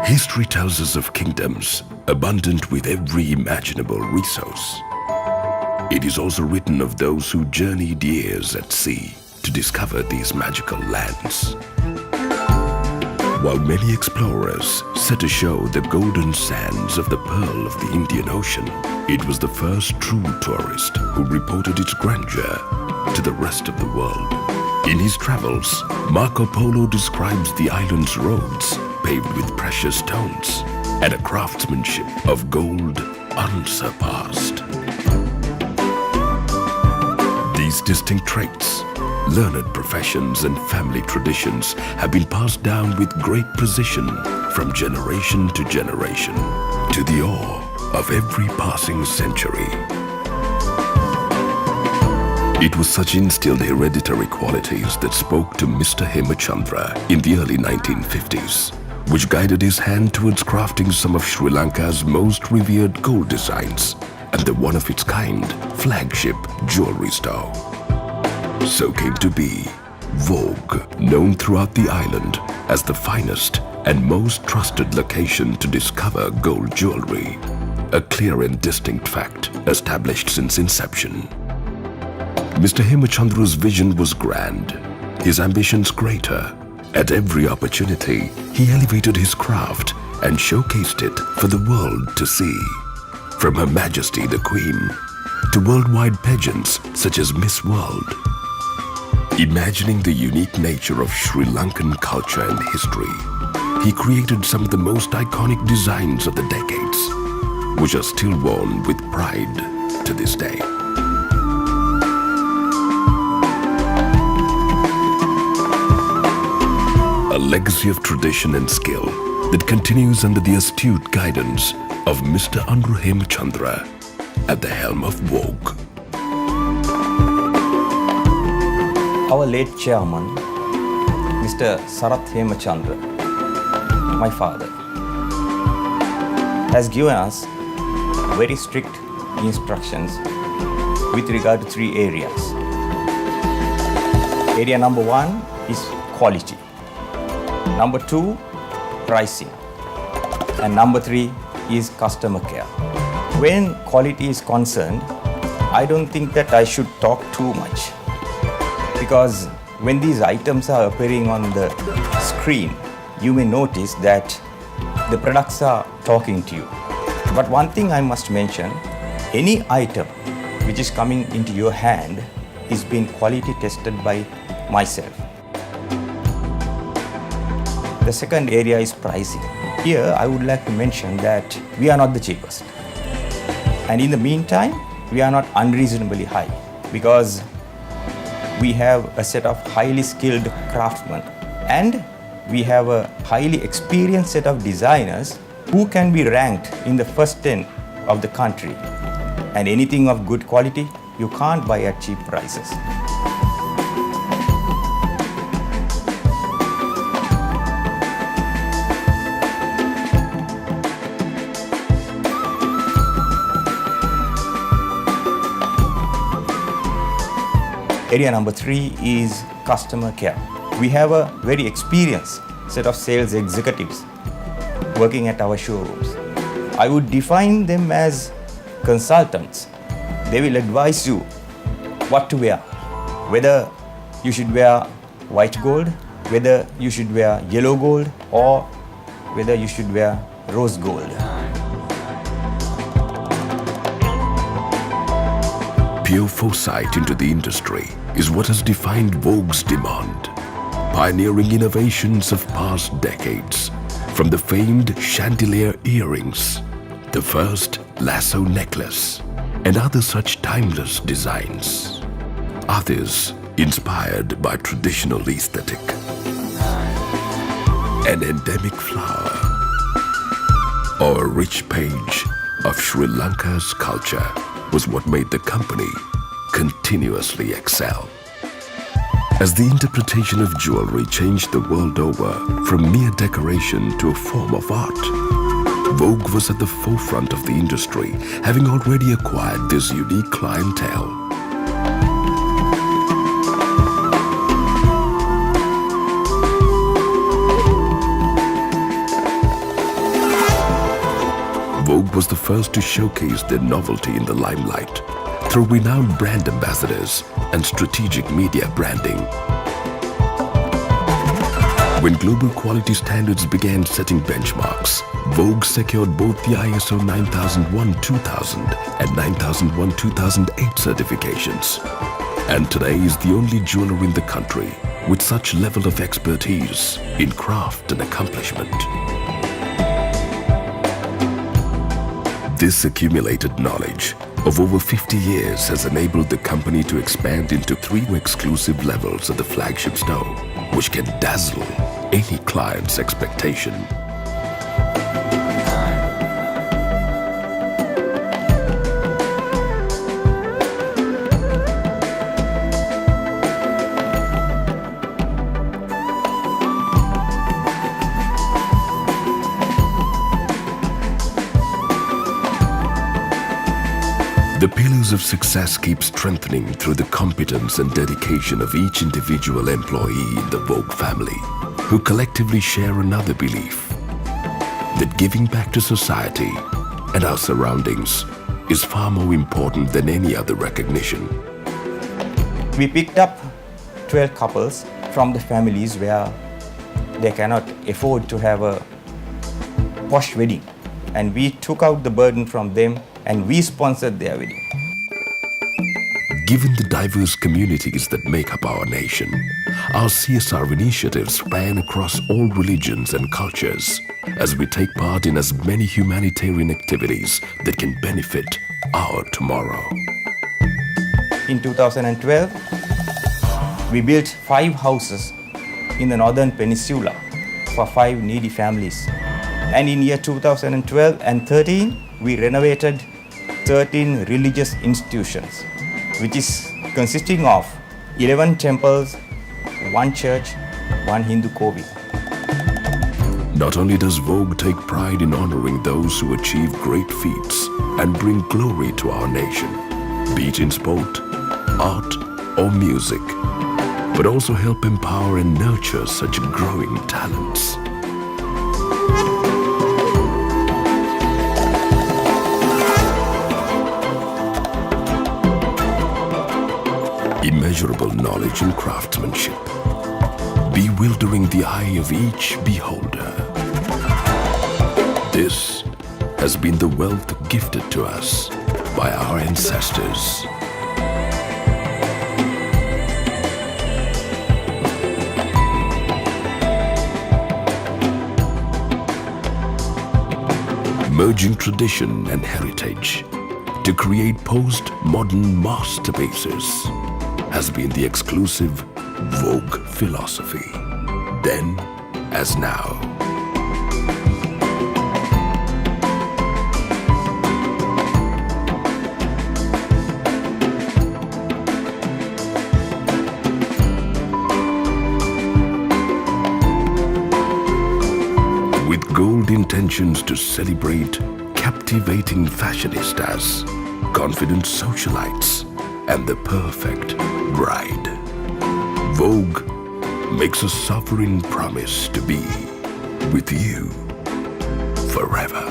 History tells us of kingdoms abundant with every imaginable resource. It is also written of those who journeyed years at sea to discover these magical lands. While many explorers set to show the golden sands of the Pearl of the Indian Ocean, it was the first true tourist who reported its grandeur to the rest of the world. In his travels, Marco Polo describes the island's roads paved with precious stones and a craftsmanship of gold unsurpassed. These distinct traits, learned professions and family traditions have been passed down with great precision from generation to generation, to the awe of every passing century. It was such instilled hereditary qualities that spoke to Mr. Hemachandra in the early 1950s, which guided his hand towards crafting some of Sri Lanka's most revered gold designs and the one-of-its-kind flagship jewelry store. So came to be Vogue, known throughout the island as the finest and most trusted location to discover gold jewelry, a clear and distinct fact established since inception. Mr. Hemachandra's vision was grand, his ambitions greater. At every opportunity, he elevated his craft and showcased it for the world to see. From Her Majesty the Queen to worldwide pageants such as Miss World. Imagining the unique nature of Sri Lankan culture and history, he created some of the most iconic designs of the decades, which are still worn with pride to this day. A legacy of tradition and skill that continues under the astute guidance of Mr. Andrew Hemachandra at the helm of Vogue. Our late chairman, Mr. Sarath Hemachandra, my father, has given us very strict instructions with regard to 3 areas. Area number 1 is quality. Number 2, pricing. And number 3 is customer care. When quality is concerned, I don't think that I should talk too much. Because when these items are appearing on the screen, you may notice that the products are talking to you. But one thing I must mention, any item which is coming into your hand is being quality tested by myself. The second area is pricing. Here I would like to mention that we are not the cheapest. And in the meantime, we are not unreasonably high, because we have a set of highly skilled craftsmen and we have a highly experienced set of designers who can be ranked in the first 10 of the country. And anything of good quality, you can't buy at cheap prices. Area number 3 is customer care. We have a very experienced set of sales executives working at our showrooms. I would define them as consultants. They will advise you what to wear, whether you should wear white gold, whether you should wear yellow gold, or whether you should wear rose gold. Pure foresight into the industry is what has defined Vogue's demand, pioneering innovations of past decades, from the famed chandelier earrings, the first lasso necklace, and other such timeless designs. Others inspired by traditional aesthetic. An endemic flower, or a rich page of Sri Lanka's culture was what made the company continuously excel. As the interpretation of jewelry changed the world over from mere decoration to a form of art, Vogue was at the forefront of the industry, having already acquired this unique clientele. was the first to showcase their novelty in the limelight through renowned brand ambassadors and strategic media branding. When global quality standards began setting benchmarks, Vogue secured both the ISO 9001-2000 and 9001-2008 certifications. And today is the only jeweler in the country with such level of expertise in craft and accomplishment. This accumulated knowledge of over 50 years has enabled the company to expand into 3 exclusive levels of the flagship store, which can dazzle any client's expectation. The pillars of success keep strengthening through the competence and dedication of each individual employee in the Vogue family, who collectively share another belief that giving back to society and our surroundings is far more important than any other recognition. We picked up 12 couples from the families where they cannot afford to have a posh wedding, and we took out the burden from them and we sponsored their wedding. Given the diverse communities that make up our nation, our CSR initiatives span across all religions and cultures as we take part in as many humanitarian activities that can benefit our tomorrow. In 2012, we built 5 houses in the Northern Peninsula for 5 needy families. And in year 2012 and 13, we renovated 13 religious institutions, which is consisting of 11 temples, 1 church, 1 Hindu Kovi. Not only does Vogue take pride in honoring those who achieve great feats and bring glory to our nation, be it in sport, art, or music, but also help empower and nurture such growing talents. Immeasurable knowledge and craftsmanship, bewildering the eye of each beholder. This has been the wealth gifted to us by our ancestors. Merging tradition and heritage to create post-modern masterpieces has been the exclusive Vogue philosophy, then as now. With gold intentions to celebrate captivating fashionistas, confident socialites, and the perfect bride, Vogue makes a sovereign promise to be with you forever.